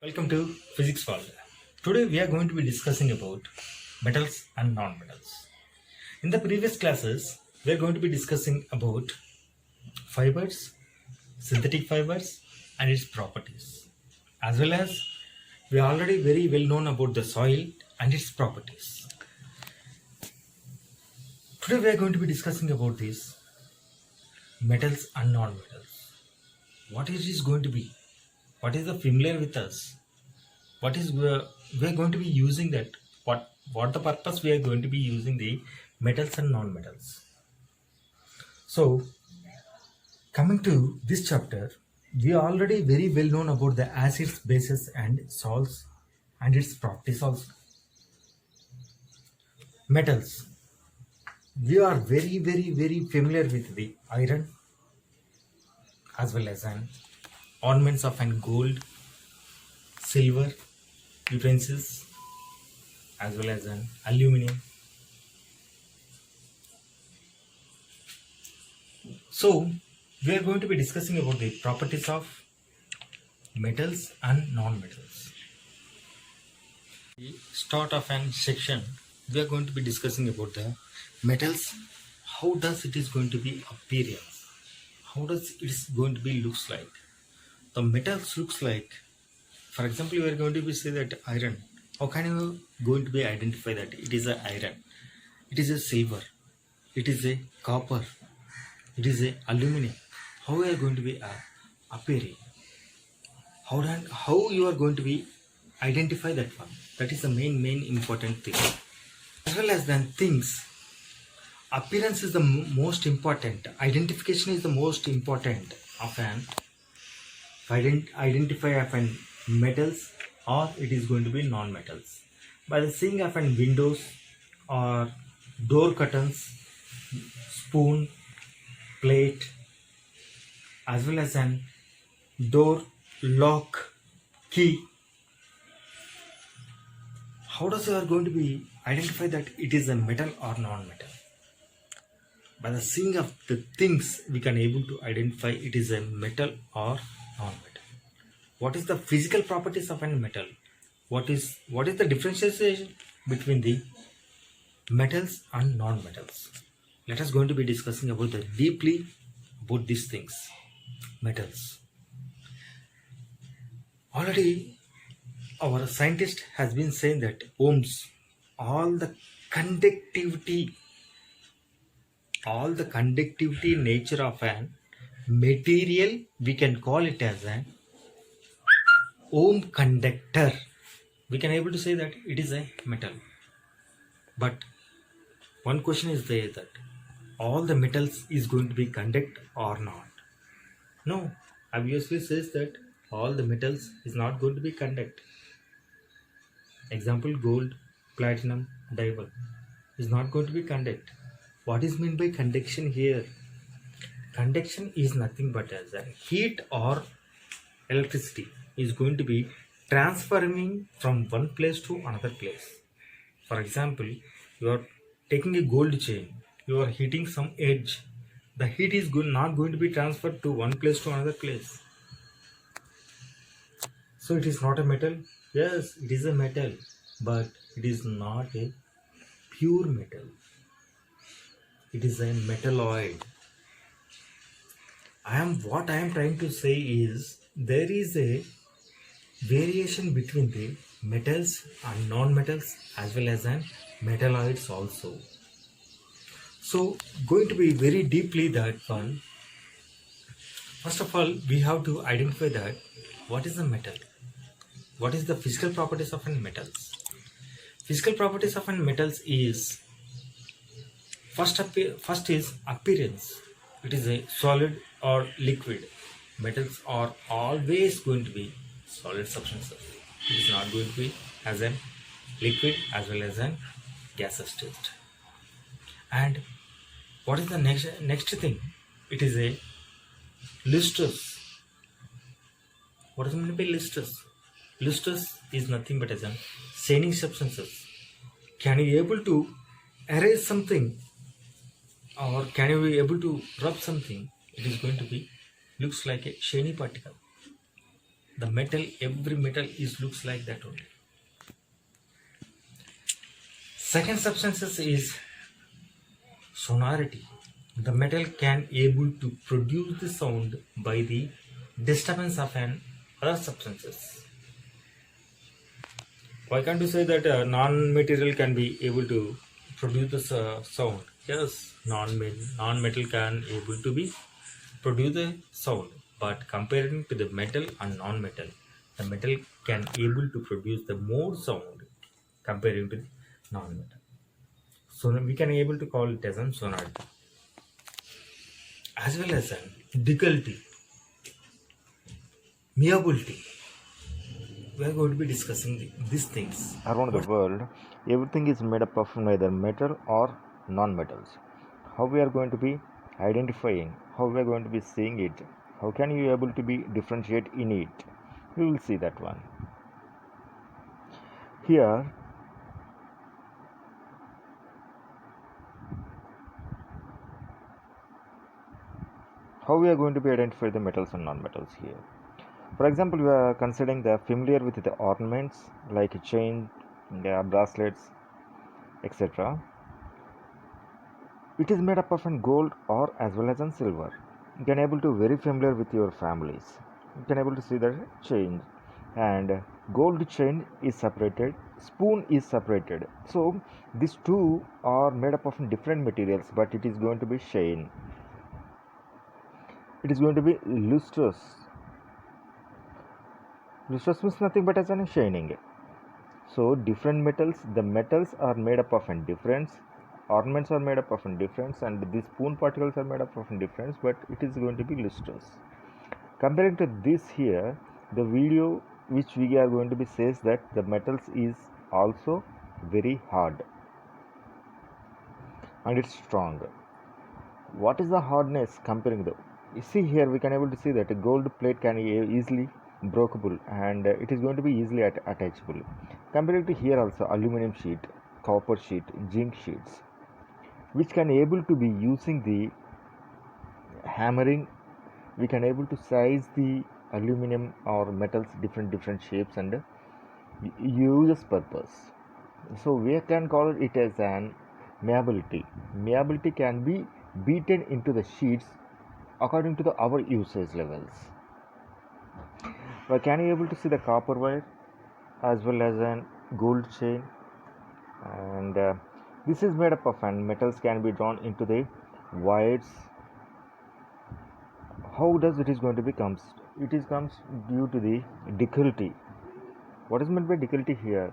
Welcome to Physics World. Today we are going to be discussing about metals and non-metals. In the previous classes, we are going to be discussing about fibers, synthetic fibers and its properties. As well as we are already very well known about the soil and its properties. Today we are going to be discussing about these metals and non-metals. What it is going to be? What is the familiar with us? What is we are going to be using that? What the purpose we are going to be using the metals and non-metals? So coming to this chapter, we are already very well known about the acids, bases and salts and its properties also. Metals. We are very familiar with the iron as well as an ornaments of an gold, silver, utensils as well as an aluminum. So we are going to be discussing about the properties of metals and non-metals. The start of an section, we are going to be discussing about the metals. How does it is going to be appearance? How does it is going to be looks like? The metals looks like, for example, we are going to be say that iron. How can you going to be identify that it is a iron? It is a silver. It is a copper. It is a aluminum. How we are going to be appearing? How you are going to be identify that one? That is the main important thing. As well as then things. Appearance is the most important. Identification is the most important of an identify of an metals or it is going to be non-metals. By the seeing of an windows or door curtains, spoon, plate, as well as an door, lock, key. How does you are going to be identify that it is a metal or non-metal? By the seeing of the things, we can able to identify it is a metal or non-metal. What is the physical properties of a metal? What is the differentiation between the metals and non-metals? Let us going to be discussing about the deeply about these things. Metals. Already our scientist has been saying that ohms, all the conductivity nature of an material, we can call it as an ohm conductor. We can able to say that it is a metal. But one question is there that all the metals is going to be conduct or not? No, obviously says that all the metals is not going to be conduct. Example, gold, platinum, diamond is not going to be conduct. What is meant by conduction here? Conduction is nothing but as a heat or electricity is going to be transferring from one place to another place. For example, you are taking a gold chain, you are heating some edge. The heat is not going to be transferred to one place to another place. So it is not a metal. Yes, it is a metal, but it is not a pure metal. It is a metalloid. What I am trying to say is there is a variation between the metals and non-metals as well as an metalloids also. So going to be very deeply that one. First of all, we have to identify that what is a metal. What is the physical properties of an metals? Physical properties of an metals is first is appearance. It is a solid or liquid. Metals are always going to be solid substances. It is not going to be as a liquid as well as a gaseous state. And what is the next thing? It is a lustrous. What is meant by lustrous? Lustrous is nothing but as a shining substances. Can you able to erase something or can you be able to rub something? It is going to be looks like a shiny particle. The metal, every metal is looks like that only. Second substances is sonority. The metal can able to produce the sound by the disturbance of an other substances. Why can't you say that non-material can be able to produce this sound? Yes, non-metal can able to be produce the sound, but comparing to the metal and non-metal, the metal can able to produce the more sound comparing to the non-metal. So we can able to call it as a sonority, as well as an ductility, meability. We are going to be discussing these things. Around the What world, everything is made up of either metal or non-metals. How we are going to be identifying, how we are going to be seeing it, how can you able to be differentiate in it? We will see that one. Here, how we are going to be identify the metals and non-metals here. For example, we are considering the familiar with the ornaments like a chain, bracelets, etc. It is made up of an gold or as well as in silver. You can able to very familiar with your families. You can able to see the chain, and gold chain is separated, spoon is separated. So these two are made up of different materials, but it is going to be shine. It is going to be lustrous. Lustrous means nothing but as an shining. So different metals, the metals are made up of a difference, ornaments are made up of a difference, and the spoon particles are made up of a difference, but it is going to be lustrous. Comparing to this here, the video which we are going to be says that the metals is also very hard and it's strong. What is the hardness comparing the? You see here we can able to see that a gold plate can easily breakable, and it is going to be easily attachable. Comparing to here also aluminum sheet, copper sheet, zinc sheets, which can able to be using the hammering. We can able to size the aluminum or metals different shapes and use purpose. So we can call it as an malleability. Malleability can be beaten into the sheets according to our usage levels. Can you able to see the copper wire as well as an gold chain, and this is made up of, and metals can be drawn into the wires. How does it is going to be comes? It is comes due to the ductility. What is meant by ductility here?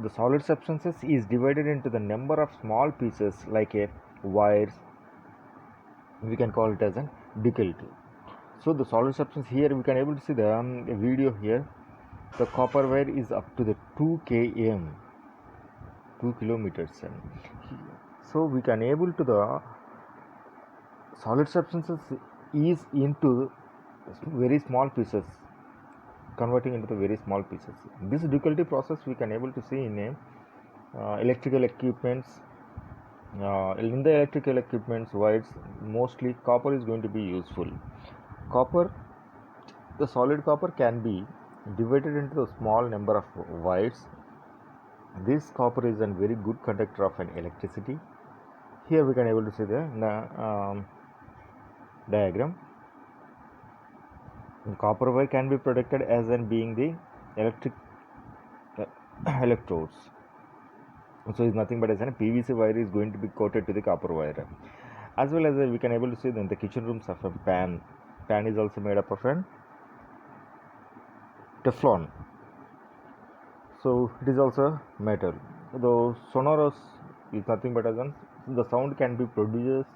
The solid substances is divided into the number of small pieces like a wires. We can call it as an ductility. So the solid substance here we can able to see the video here. The copper wire is up to the 2 km, 2 kilometers. So we can able to the solid substances is into very small pieces, converting into the very small pieces. This ductility process we can able to see in electrical equipments. In the electrical equipments wires, mostly copper is going to be useful. Copper, the solid copper can be divided into a small number of wires. This copper is a very good conductor of an electricity. Here we can able to see the diagram. Copper wire can be protected as in being the electric electrodes. So it's nothing but as a PVC wire is going to be coated to the copper wire. As well as we can able to see in the kitchen rooms of a pan. Pan is also made up of an Teflon. So it is also metal. Though sonorous is nothing but as the sound can be produced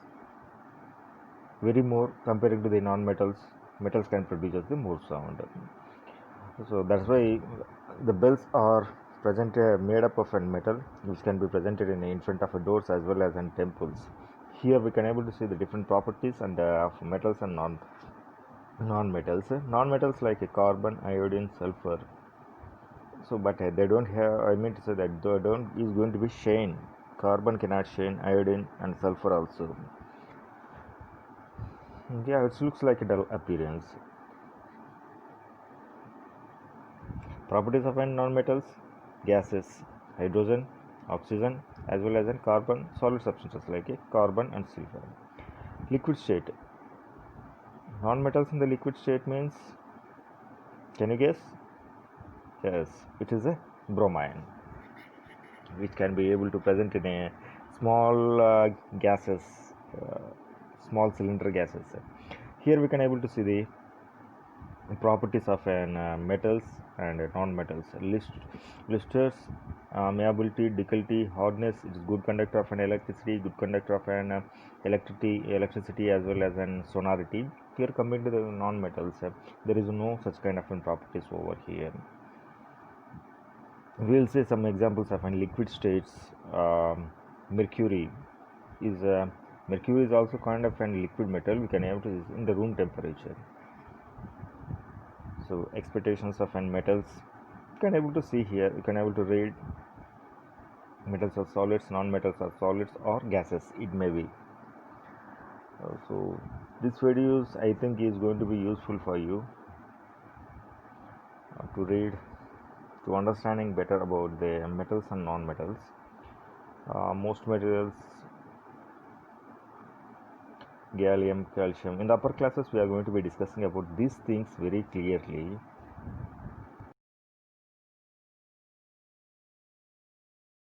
very more comparing to the non-metals. Metals can produce the more sound. So that's why the bells are made up of a metal, which can be presented in front of doors as well as in temples. Here we can able to see the different properties and of metals and non-metals. Non-metals like carbon, iodine, sulfur. So, but they don't have. I mean to say that they don't is going to be shine. Carbon cannot shine, iodine and sulfur also. Yeah, it looks like a dull appearance. Properties of non-metals: gases, hydrogen, oxygen, as well as carbon. Solid substances like carbon and sulfur. Liquid state: non-metals in the liquid state means, can you guess? Yes, it is a bromine, which can be able to present in a small gases, uh, small cylinder gases. Here we can able to see the properties of metals and non-metals. Listers: malleability, ductility, hardness. It is good conductor of an electricity, good conductor of an electricity, as well as an sonority. Here compared to the non-metals, there is no such kind of properties over here. We'll say some examples of liquid states. Mercury is also kind of a liquid metal. We can have to use in the room temperature. So expectations of metals, you can able to see here. You can able to read metals are solids, non-metals are solids or gases. It may be. So this videos I think is going to be useful for you to read, to understanding better about the metals and non-metals. Most materials, gallium, calcium. In the upper classes, we are going to be discussing about these things very clearly.